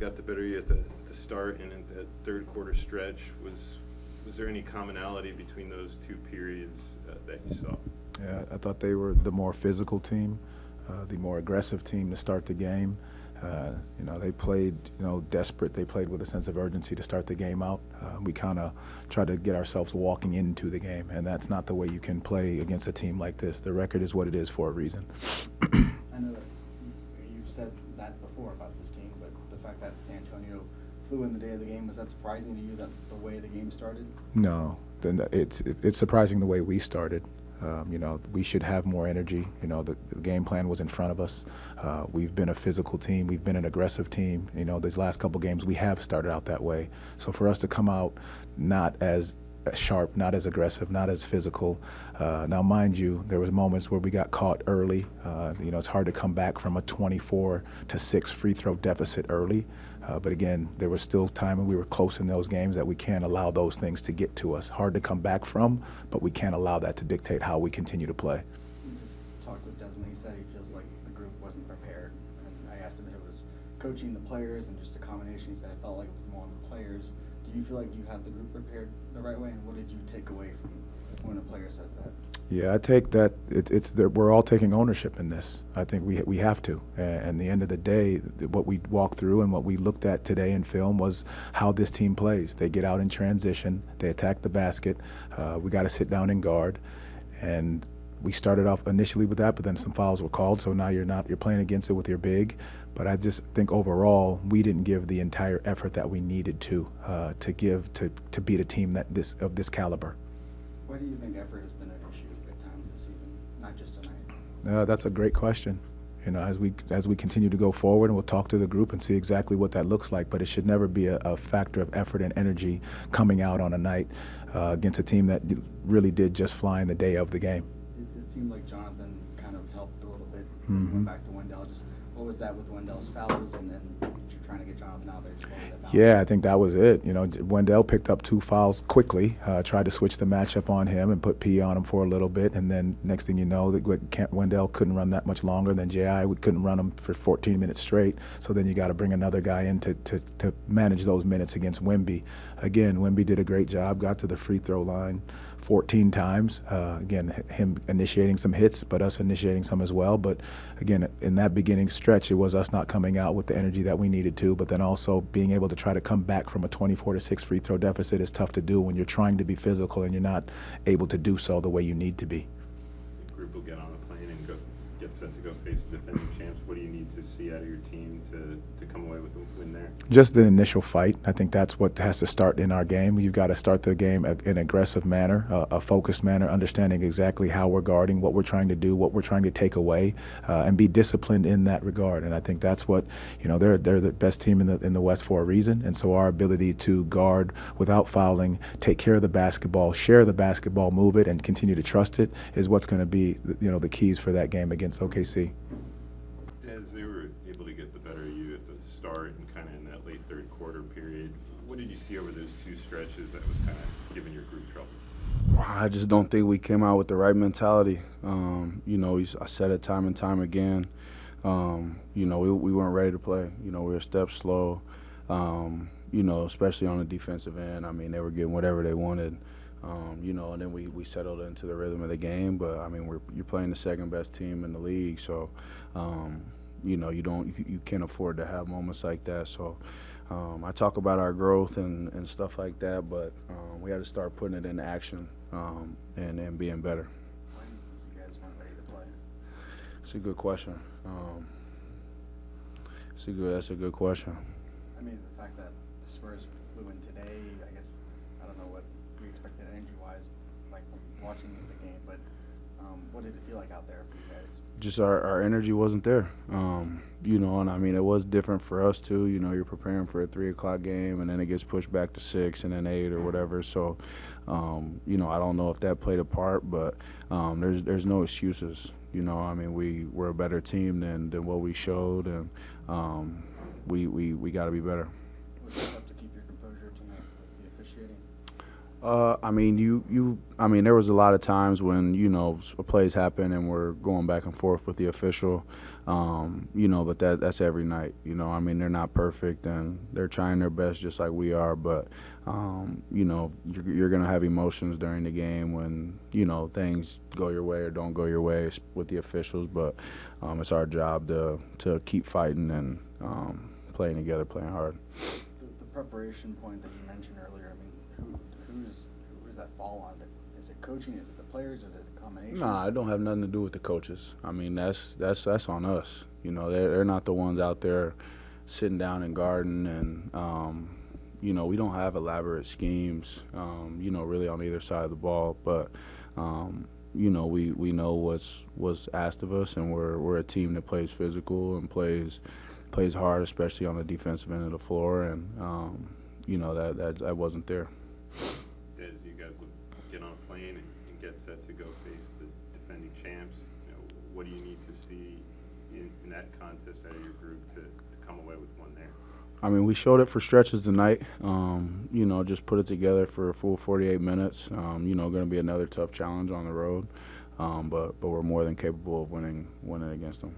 got the better of you at the start and at that third quarter stretch. Was there any commonality between those two periods that you saw? Yeah, I thought they were the more physical team, the more aggressive team to start the game. They played, desperate. They played with a sense of urgency to start the game out. We kind of tried to get ourselves walking into the game, and that's not the way you can play against a team like this. The record is what it is for a reason. I know you've said that before about this team, but the fact that San Antonio flew in the day of the game, was that surprising to you, that the way the game started? No, it's surprising the way we started. We should have more energy. The game plan was in front of us. We've been a physical team. We've been an aggressive team. These last couple games we have started out that way. So for us to come out not as sharp, not as aggressive, not as physical. Now, mind you, there was moments where we got caught early. It's hard to come back from a 24-6 free throw deficit early. But again, there was still time when we were close in those games that we can't allow those things to get to us. Hard to come back from, but we can't allow that to dictate how we continue to play. You just talked with Desmond. He said he feels like the group wasn't prepared. And I asked him if it was coaching the players and just a combination. He said it felt like it was more on the players. Do you feel like you have the group prepared the right way, and what did you take away from when a player says that? Yeah, I take that it's that we're all taking ownership in this. I think we have to. And the end of the day, what we walked through and what we looked at today in film was how this team plays. They get out in transition, they attack the basket. We got to sit down and guard, and we started off initially with that, but then some fouls were called. So now you're playing against it with your big. But I just think overall we didn't give the entire effort that we needed to give to beat a team of this caliber. Why do you think effort has been an issue at times this season, not just tonight? That's a great question. As we continue to go forward, and we'll talk to the group and see exactly what that looks like. But it should never be a factor of effort and energy coming out on a night against a team that really did just fly in the day of the game. It seemed like Jonathan kind of helped a little bit. Went back to Wendell. Just what was that with Wendell's fouls, and then you're trying to get Jonathan out there? Yeah, I think that was it. Wendell picked up 2 fouls quickly, tried to switch the matchup on him and put P on him for a little bit, and then next thing you know, Wendell couldn't run that much longer. Then J.I. couldn't run him for 14 minutes straight, so then you got to bring another guy in to manage those minutes against Wemby. Again, Wemby did a great job, got to the free throw line 14 times. Again, him initiating some hits, but us initiating some as well. But again, in that beginning stretch, it was us not coming out with the energy that we needed to, but then also being able to try to come back from a 24-6 free throw deficit is tough to do when you're trying to be physical and you're not able to do so the way you need to be. The group will get on a plane and get set to go face the defending champs. What do you need to see out of your team to come away with a win there? Just the initial fight. I think that's what has to start in our game. You've got to start the game in an aggressive manner, a focused manner, understanding exactly how we're guarding, what we're trying to do, what we're trying to take away, and be disciplined in that regard. And I think that's what, they're the best team in the West for a reason. And so our ability to guard without fouling, take care of the basketball, share the basketball, move it, and continue to trust it is what's going to be, the keys for that game against OKC. As they were able to get the better of you at the start and kind of in that late third quarter period, what did you see over those 2 stretches that was kind of giving your group trouble? I just don't think we came out with the right mentality. I said it time and time again. We weren't ready to play. We were a step slow, especially on the defensive end. I mean, they were getting whatever they wanted. And then we settled into the rhythm of the game. But I mean, you're playing the second best team in the league, so you can't afford to have moments like that. So I talk about our growth and stuff like that, but we had to start putting it into action and being better. When you guys weren't ready to play? It's a good question. That's a good question. I mean, the fact that the Spurs flew in today, I guess, I don't know what we expected energy-wise, like from watching the game, but what did it feel like out there for you guys? Just our energy wasn't there, and I mean, it was different for us too. You're preparing for a 3 o'clock game, and then it gets pushed back to 6 and then 8 or whatever. So, I don't know if that played a part, but there's no excuses. I mean, we're a better team than what we showed, and we got to be better. Was it tough to keep your composure tonight with the officiating? I mean, I mean, there was a lot of times when, you know, plays happen and we're going back and forth with the official, you know, but that's every night, you know. I mean, they're not perfect and they're trying their best just like we are, but, you know, you're going to have emotions during the game when, you know, things go your way or don't go your way with the officials, but it's our job to keep fighting and playing together, playing hard. The preparation point that you mentioned earlier, I mean, who does that fall on? Is it coaching? Is it the players? Is it a combination? Nah, it don't have nothing to do with the coaches. I mean, that's on us. You know, they're not the ones out there sitting down and guarding, and you know, we don't have elaborate schemes. You know, really on either side of the ball, but you know, we know what's asked of us, and we're a team that plays physical and plays hard, especially on the defensive end of the floor, and you know, that wasn't there. As you guys would get on a plane and get set to go face the defending champs, you know, what do you need to see in that contest out of your group to come away with one there? I mean, we showed it for stretches tonight. You know, just put it together for a full 48 minutes. You know, going to be another tough challenge on the road, but we're more than capable of winning against them.